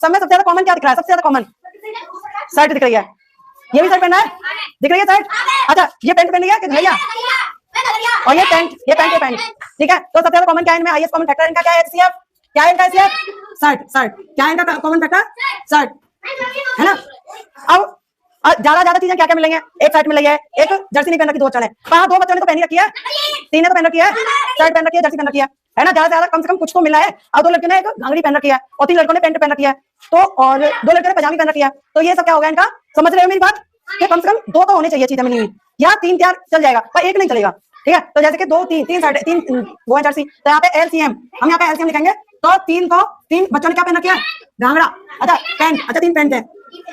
सब में सबसे ज्यादा कॉमन क्या दिख रहा है? सबसे ज्यादा कॉमन शर्ट दिख रही है। ये भी शर्ट पहना है, दिख रही है शर्ट। अच्छा, ये पैंट पहनी है कि भैया? और ये पैंट, ये पैंट, ये पैंट, ठीक है। तो सबसे ज्यादा कॉमन क्या है इनमें? हाईएस्ट कॉमन फैक्टर इनका क्या है? एचसीएफ। क्या है इनका एचसीएफ? शर्ट। शर्ट क्या है इनका कॉमन फैक्टर? शर्ट, है ना। अब ज्यादा ज्यादा चीजें क्या क्या मिलेंगे? एक शर्ट मिल है, एक जर्सी नहीं पहन रखी, दो बच्चों ने। हाँ, दो बच्चों ने तो पहनी रखी है, तीन ने तो पहन रखी है, शर्ट पहन रखी है, जर्सी पहन रखी है ना। ज्यादा ज्यादा कम से कम कुछ तो मिला है। और दो लड़कियों ने एक घाघरी पहन रखी है और तीन लड़कों ने पैंट पहन रखी है, तो और दो लड़कियों ने पजामी पहन रखी है। तो ये सब क्या हो गया इनका? समझ रहे हो मेरी बात? कि कम से कम दो तो होने चाहिए चीजें मिली हुई, या तीन चार चल जाएगा पर एक नहीं चलेगा, ठीक है। तो जैसे कि दो तीन तीन शर्ट, तीन वो है जर्सी, तो यहाँ पे एलसीएम, हम यहाँ पे एलसीएम लिखेंगे। तो तीन बच्चों ने क्या पहन रखा है? घाघरा। अच्छा पैंट, अच्छा तीन पैंट है,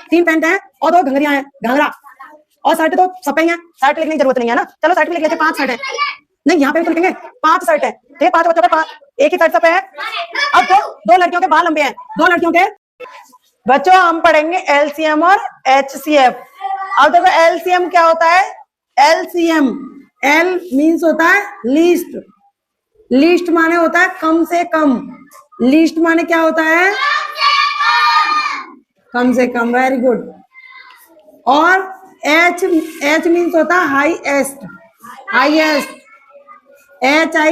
तीन पैंट है और दो घंघरियां हैं, घाघरा और शर्ट तो सब ही है। शर्ट लिखने की जरूरत नहीं है ना, चलो शर्ट भी लिख लेते हैं। 5 शर्ट है, नहीं यहाँ पे तो लिखेंगे 5 शर्ट है, ठीक है। 5 बच्चों पे 5, एक ही शर्ट सब है। अब दो लड़कियों के बाल लंबे हैं, दो लड़कियों के। बच्चों हम पढ़ेंगे एलसीएम और एचसीएफ। अब देखो एलसीएम क्या होता है? एलसीएम, एल मीन्स होता है लीस्ट, लीस्ट माने होता है कम से कम, लीस्ट माने क्या होता है? कम से कम, वेरी गुड। और एच, एच मीन्स होता है हाईएस्ट, हाईएस्ट, HIGHEST,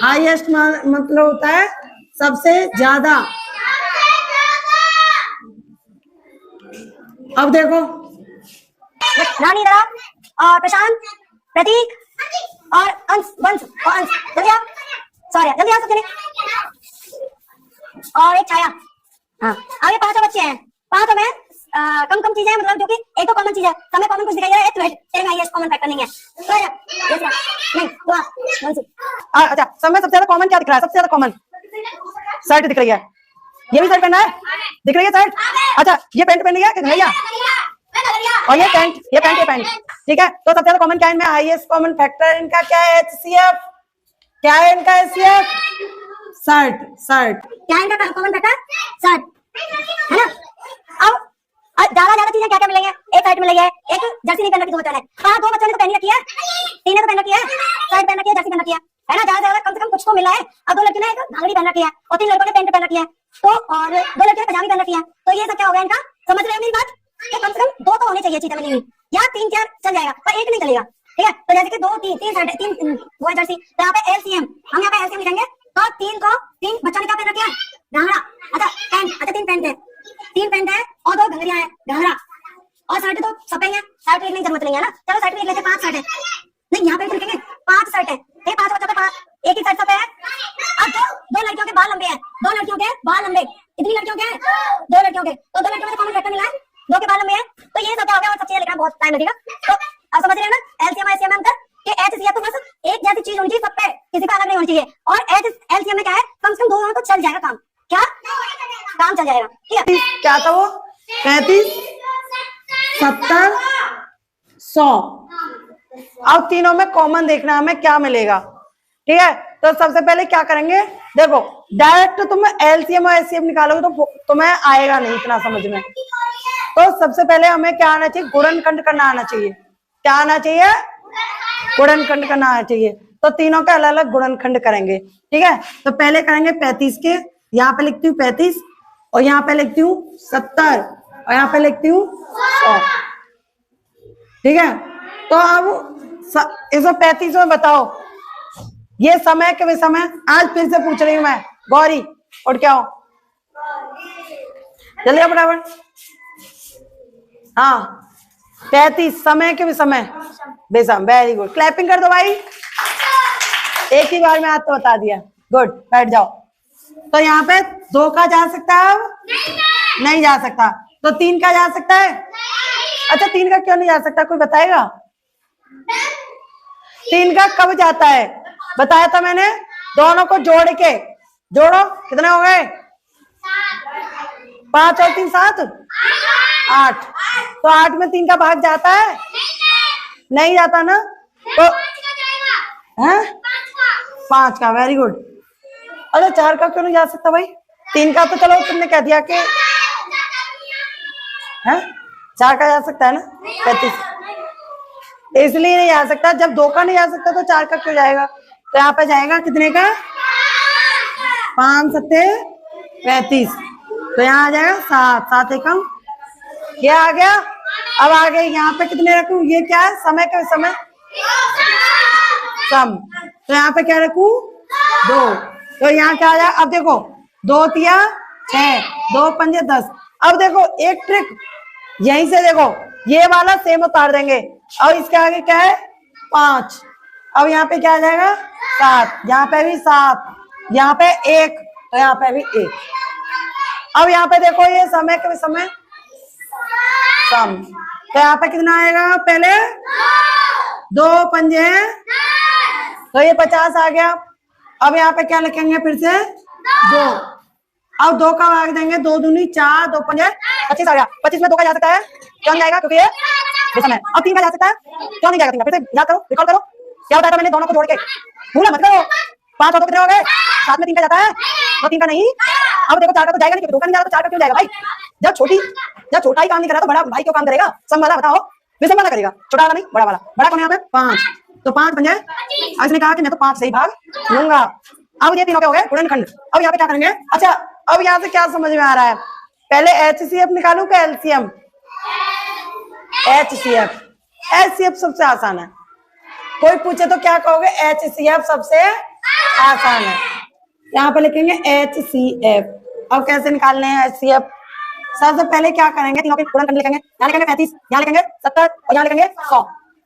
हाईएस्ट मतलब होता है सबसे ज्यादा। अब देखो रानी दरा और प्रशांत, प्रतीक और अंश, वंश और अंश, जल्दी आओ, सॉरी जल्दी आओ सब जने। और एक छाया। हाँ, आगे 5 बच्चे हैं, 5 में कम कम चीजें हैं, मतलब जो कि एक तो कॉमन चीज है, समय कॉमन कुछ दिखाई दे रहा है, तेरे में हाईएस्ट कॉमन फैक्टर नहीं है। तो नहीं तो अच्छा, सब में सबसे ज्यादा कॉमन क्या दिख रहा है? सबसे ज्यादा कॉमन शर्ट दिख रही है। ये भी शर्ट पहना है, दिख रही है शर्ट। अच्छा, ये पैंट पहनी है कि भैया? और ये पैंट, ये पैंट, ये पैंट, ठीक है। तो सबसे ज्यादा कॉमन क्या है इनमें? हाईएस्ट कॉमन फैक्टर इनका क्या है? एचसीएफ। क्या है इनका एचसीएफ? शर्ट। शर्ट क्या है इनका कॉमन फैक्टर? शर्ट, है ना। अब ज्यादा ज्यादा चीजें क्या क्या मिलेंगे? एक शर्ट मिल है, एक जर्सी नहीं पहन रखी, दो बच्चों ने। हाँ, दो बच्चों ने तो पहनी रखी है, तीन ने तो पहन रखी है, शर्ट पहन रखी है, जर्सी पहन रखी है ना। ज्यादा ज्यादा कम से कम कुछ तो मिला है। अब दो लड़कियों ने एक घाघरी पहन रखी है और तीन लड़कों ने पैंट पहन रखी है, तो और दो लड़कियों ने पजामी पहन रखी है। तो ये सब क्या हो गया इनका? समझ रहे हो मेरी बात? कि कम से कम दो तो होने चाहिए चीजें मिली हुई, या तीन चार चल जाएगा पर एक नहीं चलेगा, ठीक है। तो जैसे कि दो तीन तीन शर्ट, तीन वो है जर्सी, तो यहाँ पे एलसीएम, हम यहाँ पे एलसीएम लिखेंगे। तो तीन बच्चों ने क्या पहन रखा है? घाघरा। अच्छा पैंट, अच्छा तीन पैंट है, तीन पैंट है और दो घंघरियां हैं, घाघरा और शर्ट तो सब ही है, शर्ट लिखने की जरूरत नहीं है ना। चलो शर्ट लिख लेते हैं। 5 शर्ट है, नहीं यहाँ पे तो लिखेंगे 5 शर्ट है, 5 बच्चों पे 5, एक ही शर्ट सब है। अब दो लड़कियों के बाल लंबे हैं, दो लड़कियों के बाल लंबे, कितनी लड़कियों के? 2 लड़कियों के, तो 2 लड़कियों में कॉमन फैक्टर मिला है, 2 के बाल लंबे हैं। तो ये सब क्या हो गया? और सब चीजें लिखना बहुत टाइम लगेगा, तो आप समझ रहे हैं ना एलसीएम एचसीएम में अंतर? कि एचसीएफ तो बस एक जैसी चीज होनी चाहिए सब पे, किसी का अलग नहीं होनी चाहिए। और एलसीएम में क्या है? कम से कम दो होना तो चल जाएगा काम, क्या काम चल जाएगा, ठीक है। क्या था वो? 35, 70, 100। अब तीनों में कॉमन देखना हमें क्या मिलेगा, ठीक है। तो सबसे पहले क्या करेंगे? देखो डायरेक्ट तुम एलसीएम और एचसीएफ निकालोगे तो तुम्हें आएगा नहीं इतना समझ में। तो सबसे पहले हमें क्या आना चाहिए? गुणनखंड करना आना चाहिए। क्या आना चाहिए? गुणनखंड करना आना चाहिए। तो तीनों का अलग अलग गुणनखंड करेंगे, ठीक है। तो पहले करेंगे 35 के, यहाँ पे लिखती हूँ 35 और यहाँ पे लिखती हूँ 70 और यहाँ पे लिखती हूँ 100, ठीक है। तो अब इस 35 में बताओ ये समय के विषय में आज फिर से पूछ रही हूँ मैं। गौरी और क्या हो, जल्दी आओ फटाफट। हाँ 35 समय के विषय में बेसम, वेरी गुड, क्लैपिंग कर दो भाई। एक ही बार में आज तो बता दिया, गुड, बैठ जाओ। तो यहाँ पे 2 का जा सकता है? अब नहीं जा सकता। तो 3 का जा सकता है? अच्छा 3 का क्यों नहीं जा सकता, कोई बताएगा? 3 का कब जाता है? बताया था मैंने, दोनों को जोड़ के जोड़ो, कितने हो गए? 5 और 3 7, 8। तो 8 में 3 का भाग जाता है? नहीं जाता ना। तो है 5 का, वेरी गुड। अरे 4 का क्यों नहीं जा सकता भाई? 3 का तो चलो तुमने कह दिया कि है, 4 का जा सकता है ना। 35 इसलिए नहीं जा सकता, जब 2 का नहीं जा सकता तो 4 का क्यों जाएगा? तो यहाँ पे जाएगा कितने का? 5 7 35। तो यहाँ आ जाएगा 7, 7 एकम ये आ गया। अब आगे यहाँ पे कितने रखूं, ये क्या है, समय के समय सम, तो यहाँ पे क्या रखूं 2। तो यहाँ क्या आ जाएगा, अब देखो 2 तिया 6, 2 पंजे 10। अब देखो एक ट्रिक यहीं से देखो, ये वाला सेम उतार देंगे और इसके आगे क्या है 5। अब यहाँ पे क्या आ जाएगा 7, यहाँ पे भी 7, यहाँ पे 1, तो यहाँ पे भी 1। अब यहाँ पे देखो ये समय के समय सम, तो यहाँ पे कितना आएगा, पहले 2 पंजे, तो ये 50 आ गया। अब यहाँ पे क्या लिखेंगे फिर से 2, अब 2 का भाग देंगे, 2 दूनी 4, 2 पंजे 25 आ गया। 25 में 2 का जा सकता है, क्यों नहीं जाएगा, क्योंकि ये समय। अब 3 का जा सकता है, क्यों नहीं जाएगा 3 का, फिर से याद करो, रिकॉल करो क्या बताया था मैंने दोनों को जोड़ के, भूला मत करो। 5 और 2 कितने हो गए, 7 में 3 का जाता है, तो 3 का नहीं। अब देखो 4 का तो जाएगा नहीं, 2 का नहीं जाएगा, तो 4 का क्यों जाएगा भाई, जब छोटा ही काम नहीं करा तो बड़ा भाई क्यों काम करेगा, सम वाला बताओ, फिर सम वाला करेगा, छोटा वाला नहीं बड़ा वाला। बड़ा कौन है यहाँ पे 5, तो 5 बन जाए। इसने कहा कि मैं तो 5 से ही भाग लूंगा। अब ये तीनों के हो गए गुणनखंड। अब यहाँ पे क्या करेंगे, अच्छा अब यहाँ से क्या समझ में आ रहा है, पहले HCF निकालू क्या LCM, HCF सबसे आसान है, कोई पूछे तो क्या कहोगे, HCF सबसे आसान है। यहाँ पे लिखेंगे HCF। अब कैसे निकालने हैं HCF, सबसे पहले क्या करेंगे, तीनों के गुणनखंड लिखेंगे, यहाँ लिखेंगे 35, यहाँ लिखेंगे 70 और यहाँ लिखेंगे 100।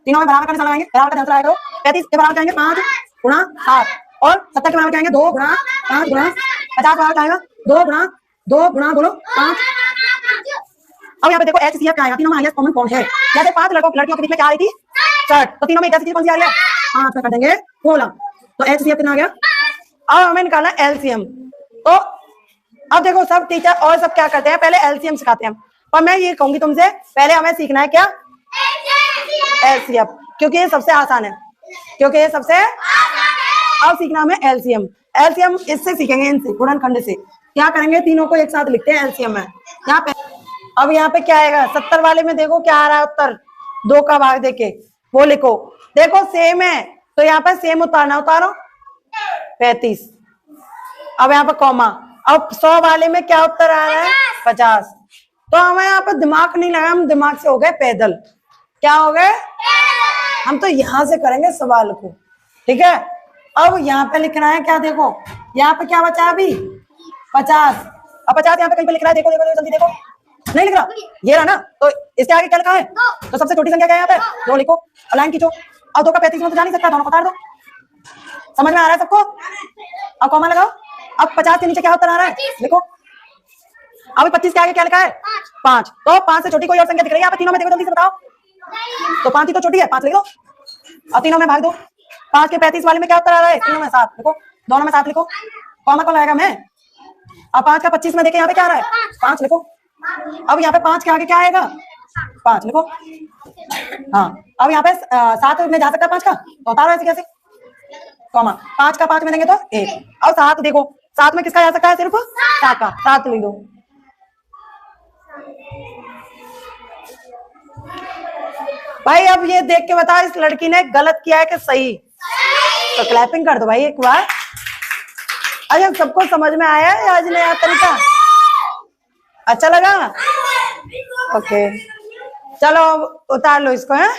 तीनों में बराबर का निशान लगाएंगे, बराबर का ध्यान लगाएगा। 35 के बराबर जाएंगे 5 गुणा 7 और 70 के बराबर जाएंगे 2 गुणा 5 गुणा 50 बराबर जाएगा 2 गुणा बोलो 5। अब यहाँ पे देखो HCF क्या आएगा, तीनों में हाईएस्ट कॉमन कौन है, जैसे 5 लड़कियों के बीच में क्या आ रही थी 60, तो तीनों में एक कौन सी आ रही है 5 में कर देंगे 16, तो HCF कितना आ गया। अब हमें निकालना LCM। तो अब देखो सब टीचर और सब क्या करते हैं, पहले LCM सिखाते हैं, पर मैं ये कहूंगी तुमसे पहले हमें सीखना है क्या LCF, क्योंकि ये सबसे आसान है, अब सीखना हमें LCM इससे सीखेंगे, इनसे गुणनखंड से। क्या करेंगे, तीनों को एक साथ लिखते हैं LCM में यहाँ पे। अब यहाँ पे क्या आएगा, 70 वाले में देखो क्या आ रहा है उत्तर, 2 का भाग देके वो लिखो, देखो सेम है तो यहाँ पे सेम उतारना, उतारो 35। अब यहाँ पे कॉमा, अब 100 वाले में क्या उत्तर आ रहा है 50, तो हमें यहाँ पे दिमाग नहीं लगा, हम दिमाग से हो गए पैदल। क्या हो गए, हम तो यहाँ से करेंगे सवाल को, ठीक है। अब यहाँ पे लिखना है क्या, देखो यहाँ पे क्या बचा अभी 50, अब 50 यहाँ पे कहीं पे लिख रहा है, देखो देखो जल्दी देखो, नहीं लिख रहा, ये रहा ना, तो इसके आगे क्या लिखा है, तो सबसे छोटी संख्या क्या है यहाँ पे 2 लिखो, लाइन खींचो। अब 2 का 35 में तो जा नहीं सकता, दोनों को उतार दो, समझ में आ रहा है सबको। अब कॉमा लगाओ। अब 50 के नीचे क्या उत्तर आ रहा है लिखो। अब 25 के आगे क्या लिखा है 5, तो 5 से छोटी कोई और संख्या दिख रही है यहाँ पे, तीनों में देखो जल्दी से बताओ, तो 5 ही तो छोटी है, 5 लिख दो। अब तीनों में भाग दो, 5 के 35 वाले में क्या उत्तर आ रहा है, तीनों में 7 लिखो, दोनों में 7 लिखो, कॉमा कौन लगाएगा मैं। अब 5 का 25 में देखे यहाँ पे क्या आ रहा है 5 लिखो। अब यहाँ पे 5 के आगे क्या आएगा 5 लिखो, हाँ। अब यहाँ पे 7 में जा सकता है 5 का, तो उतारो ऐसे कैसे, कॉमा 5 का 5 में देंगे तो 1। अब 7 देखो, 7 में किसका जा सकता है, सिर्फ 7 का, 7 लिख दो। भाई अब ये देख के बता इस लड़की ने गलत किया है कि सही, तो क्लैपिंग कर दो भाई एक बार। अच्छा सबको समझ में आया है आज नया तरीका, अच्छा लगा, ओके चलो उतार लो इसको, है